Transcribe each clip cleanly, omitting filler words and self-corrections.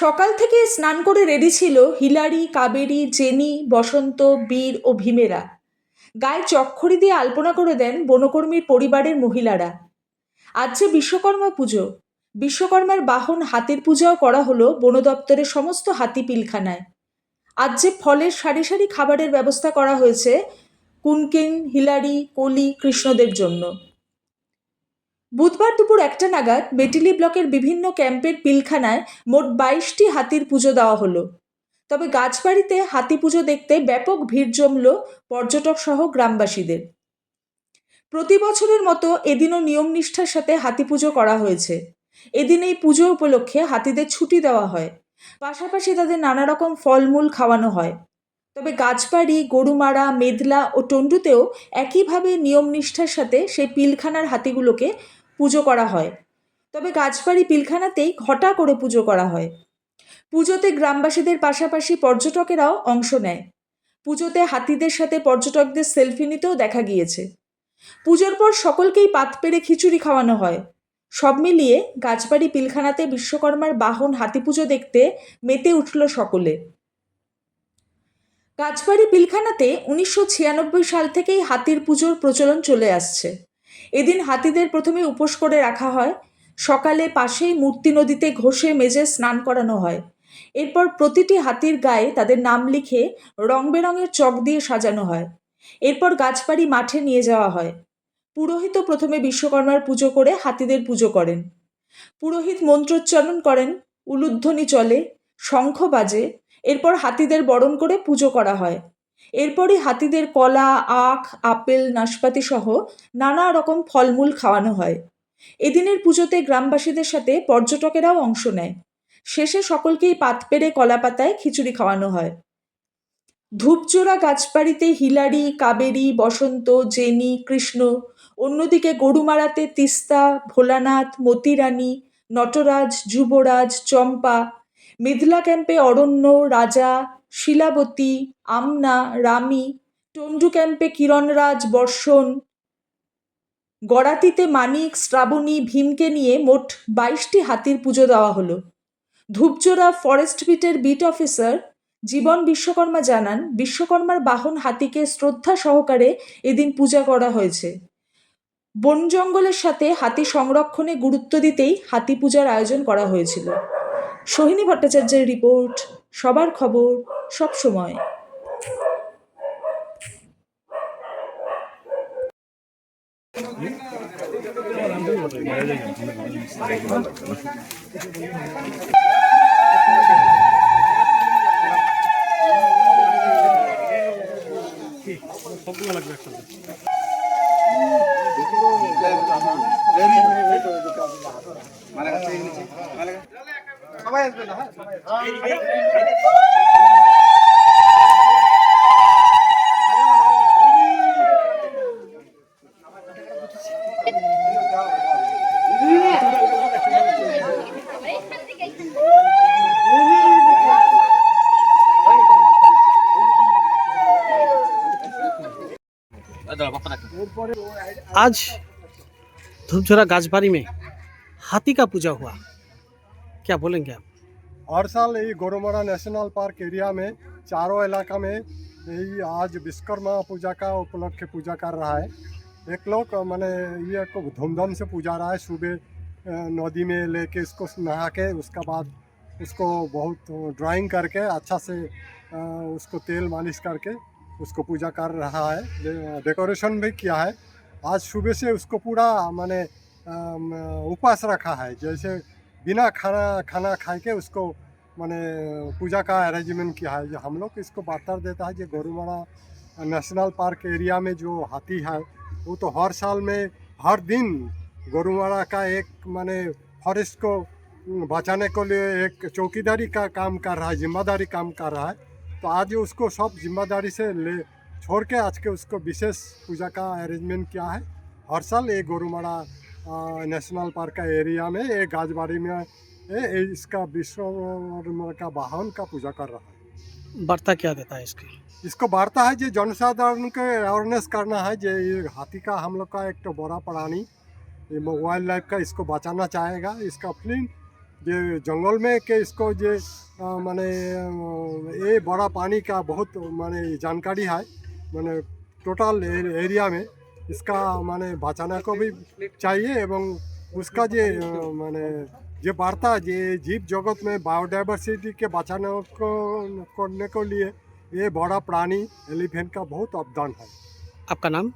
সকাল থেকে স্নান করে রেডি ছিল হিলারি, কাবেরী, জেনি, বসন্ত, বীর ও ভীমেরা। গায়ে চক্খড়ি দিয়ে আলপনা করে দেন বনকর্মীর পরিবারের মহিলারা। আজ যে বিশ্বকর্মা পুজো, বিশ্বকর্মার বাহন হাতির পূজাও করা হলো বন দপ্তরের সমস্ত হাতি পিলখানায়। আজ যে ফলের সারি সারি খাবারের ব্যবস্থা করা হয়েছে কুনকিন, হিলারি, কলি, কৃষ্ণদের জন্য। বুধবার দুপুর 1টা নাগাদ মেটিলি ব্লকের বিভিন্ন ক্যাম্পের পিলখানায় মোট 22টি হাতির পুজো দেওয়া হলো। তবে গাছবাড়িতে হাতি পুজো দেখতে ব্যাপক ভিড় জমল পর্যটক সহ গ্রামবাসীদের। প্রতি বছরের মতো এদিনও নিয়ম নিষ্ঠার সাথে হাতি পুজো করা হয়েছে। এদিন এই পুজো উপলক্ষে হাতিদের ছুটি দেওয়া হয়, পাশাপাশি তাদের নানা রকম ফলমূল খাওয়ানো হয়। তবে গাছবাড়ি, গরুমারা, মেদলা ও টন্ডুতেও একইভাবে নিয়ম নিষ্ঠার সাথে সেই পিলখানার হাতিগুলোকে পুজো করা হয়। তবে গাছবাড়ি পিলখানাতেই ঘটা করে পুজো করা হয়। পুজোতে গ্রামবাসীদের পাশাপাশি পর্যটকেরাও অংশ নেয়। পুজোতে হাতিদের সাথে পর্যটকদের সেলফি নিতেও দেখা গিয়েছে। পুজোর পর সকলকেই পাত পেরে খিচুড়ি খাওয়ানো হয়। সব মিলিয়ে গাছবাড়ি পিলখানাতে বিশ্বকর্মার বাহন হাতি পুজো দেখতে মেতে উঠল সকলে। গাছবাড়ি পিলখানাতে 1996 সাল থেকেই হাতির পুজোর প্রচলন চলে আসছে। এদিন হাতিদের প্রথমে উপোস করে রাখা হয়। সকালে পাশেই মূর্তি নদীতে ঘষে মেজে স্নান করানো হয়। এরপর প্রতিটি হাতির গায়ে তাদের নাম লিখে রং বেরঙের চক দিয়ে সাজানো হয়। এরপর গাছবাড়ি মাঠে নিয়ে যাওয়া হয়। পুরোহিত প্রথমে বিশ্বকর্মার পুজো করে হাতিদের পুজো করেন। পুরোহিত মন্ত্রোচ্চারণ করেন, উলুধ্বনি চলে, শঙ্খ বাজে। এরপর হাতিদের বরণ করে পুজো করা হয়। এরপরই হাতিদের কলা, আখ, আপেল, নাশপাতি সহ নানা রকম ফলমূল খাওয়ানো হয়। এদিনের পুজোতে গ্রামবাসীদের সাথে পর্যটকেরাও অংশ নেয়। শেষে সকলকেই পাত পেরে কলা পাতায় খিচুড়ি খাওয়ানো হয়। ধূপজোড়া গাছবাড়িতে হিলারি, কাবেরী, বসন্ত, জেনি, কৃষ্ণ, অন্যদিকে গরুমারাতে তিস্তা, ভোলানাথ, মতিরানী, নটরাজ, যুবরাজ, চম্পা, মিথিলা ক্যাম্পে অরণ্য, রাজা, শিলাবতী, আমনা, রামী, টন্ডু ক্যাম্পে কিরণরাজ, বর্ষণ, গড়াতিতে মানিক, শ্রাবণী, ভীমকে নিয়ে মোট 22টি হাতির পুজো দেওয়া হলো। ধূপজোড়া ফরেস্ট বিটের বিট অফিসার জীবন বিশ্বকর্মা জানান, বিশ্বকর্মার বাহন হাতিকে শ্রদ্ধা সহকারে এদিন পূজা করা হয়েছে। বন জঙ্গলের সাথে হাতি সংরক্ষণে গুরুত্ব দিতেই হাতি পূজার আয়োজন করা হয়েছিল। সোহিনী ভট্টাচার্যের রিপোর্ট, সবার খবর, সব সময়। সবাই আসবে না? आज धूपझोरा गाछबाड़ी में हाथी का पूजा हुआ, क्या बोलेंगे आप? हर साल ये गोरुमारा नेशनल पार्क एरिया में चारों इलाका में यही आज विश्वकर्मा पूजा का उपलक्ष्य पूजा कर रहा है। एक लोग मैंने ये को धूमधाम से पूजा रहा है। सुबह नदी में लेके इसको नहा के उसका बाद उसको बहुत ड्राइंग करके अच्छा से उसको तेल मालिश करके उसको पूजा कर रहा है। डेकोरेशन भी किया है। आज सुबह से उसको पूरा मैंने उपवास रखा है, जैसे बिना खाना खाए के उसको मैंने पूजा का अरेंजमेंट किया है। जो हम लोग इसको वार्ता देता है, जो गोरुमारा नेशनल पार्क एरिया में जो हाथी है वो तो हर साल में हर दिन गोरुमारा का एक मैंने फॉरेस्ट को बचाने के लिए एक चौकीदारी का काम कर रहा है, जिम्मेदारी काम कर रहा है। तो आज उसको सब जिम्मेदारी से ले छोड़ के आज के उसको विशेष पूजा का अरेंजमेंट किया है। हर साल ये गोरुमारा नेशनल पार्क का एरिया में एक गाजबाड़ी में इसका विश्वकर्मा का वाहन का पूजा कर रहा है। वार्ता क्या देता है इसकी? इसको वार्ता है जो जनसाधारण को अवेयरनेस करना है। जो ये हाथी का हम लोग का एक तो बड़ा प्राणी, ये वाइल्ड लाइफ का, इसको बचाना चाहेगा। इसका ये जंगल में के इसको ये माने ये बड़ा पानी का बहुत माने जानकारी है माने टोटल एरिया में इसका माने बचाना को भी चाहिए एवं उसका जे माने ये वार्ता ये जीव जगत में बायोडाइवर्सिटी के बचाने को करने को लिए ये बड़ा प्राणी एलिफेंट का बहुत अवदान है। आपका नाम?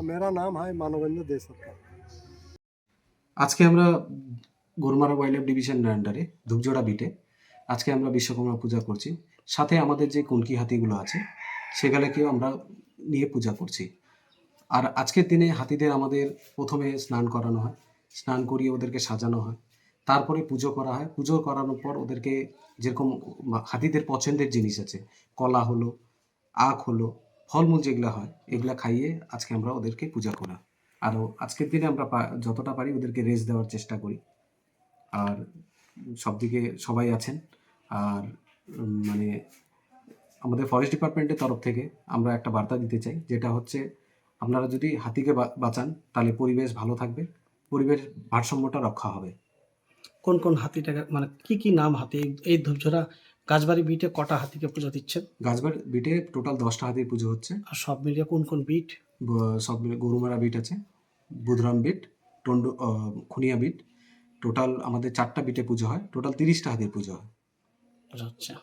मेरा नाम है मानवेंद्र दे सरकार। আজকে আমরা গরুমারা ওয়াইল্ড লাইফ ডিভিশনের আন্ডারে ধূপজোড়া বিটে আজকে আমরা বিশ্বকর্মা পূজা করছি। সাথে আমাদের যে কনকি হাতিগুলো আছে সেগুলোকেও আমরা নিয়ে পূজা করছি। আর আজকের দিনে হাতিদের আমাদের প্রথমে স্নান করানো হয়, স্নান করিয়ে ওদেরকে সাজানো হয়, তারপরে পুজো করা হয়। পুজো করানোর পর ওদেরকে যেরকম হাতিদের পছন্দের জিনিস আছে, কলা হলো, আখ হলো, ফলমূল যেগুলো হয় এগুলা খাইয়ে আজকে আমরা ওদেরকে পূজা করা। আরও আজকের দিনে আমরা যতটা পারি ওদেরকে রেস্ট দেওয়ার চেষ্টা করি। আর সব দিকে সবাই আছেন। আর মানে আমাদের ফরেস্ট ডিপার্টমেন্টের তরফ থেকে আমরা একটা বার্তা দিতে চাই, যেটা হচ্ছে আপনারা যদি হাতিকে বাঁচান তাহলে পরিবেশ ভালো থাকবে, পরিবেশ ভারসাম্যটা রক্ষা হবে। কোন কোন হাতিটাকে মানে কি নাম হাতি? এই ধূপঝোড়া গাছবাড়ি বিটে কটা হাতিকে পুজো দিচ্ছেন? গাছবাড়ি বিটে টোটাল 10টা হাতির পুজো হচ্ছে। আর সব মিলিয়ে কোন কোন বিট? সব মিলে গরুমারা বিট আছে, বুধরাম বিট, খুনিয়া বিট, টোটাল আমাদের 4টা বিটে পুজো হয়। টোটাল 30টা হাতির পুজো হয়। আচ্ছা।